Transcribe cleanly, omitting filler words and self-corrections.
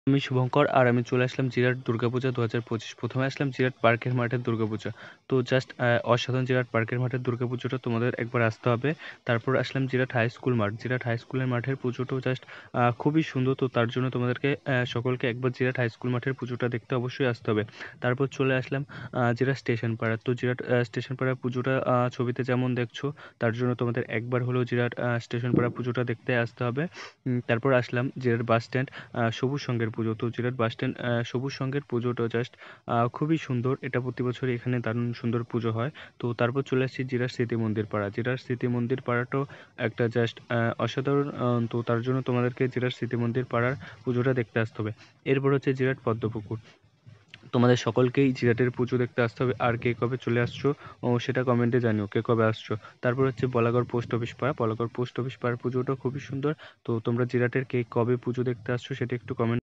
আমি শুভঙ্কর আর আমি চলে আসলাম জিরাট দুর্গাপূজা 2025। প্রথমে আসলাম জিরাট পার্কের মাঠের দুর্গাপূজা। তো জাস্ট অসাধারণ জিরাট পার্কের মাঠের দুর্গাপুজোটা তোমাদের একবার আসতে হবে। তারপর আসলাম জিরাট হাই স্কুল মাঠ। জিরাট হাই স্কুলের মাঠের পুজোটাও জাস্ট খুবই সুন্দর। তো তার জন্য তোমাদেরকে সকলকে একবার জিরাট হাই স্কুল মাঠের পুজোটা দেখতে অবশ্যই আসতে হবে। তারপর চলে আসলাম জিরাট স্টেশন পাড়া। তো জিরাট স্টেশন পাড়া পুজোটা ছবিতে যেমন দেখছো, তার জন্য তোমাদের একবার হলেও জিরাট স্টেশন পাড়া পুজোটা দেখতে আসতে হবে। তারপর আসলাম জিরাট বাস স্ট্যান্ড সবুজ সংঘের পুজো। তো জিরাট বাস স্ট্যান্ড সবুজ সংঘের পুজোটা জাস্ট খুবই সুন্দর। এটা প্রতি বছরই এখানে দারুণ সুন্দর পুজো হয়। তো তারপর চলে আসছি জিরাট স্মৃতি মন্দির পাড়া। জিরাট স্মৃতি মন্দির পাড়াটাও একটা জাস্ট অসাধারণ। তো তার জন্য তোমাদেরকে জিরাট স্মৃতি মন্দির পাড়ার পুজোটা দেখতে আসতে হবে। এরপর হচ্ছে জিরাট পদ্মপুকুর। তোমাদের সকলকেই জিরাটের পুজো দেখতে আসতে হবে। আর কে কবে চলে আসছো সেটা কমেন্টে জানিও কে কবে আসছো। তারপর হচ্ছে বলাগড় পোস্ট অফিস পাড়া। বলাগড় পোস্ট অফিস পাড়ার পুজোটা খুবই সুন্দর। তো তোমরা জিরাটের কে কবে পুজো দেখতে আসছো সেটা একটু কমেন্ট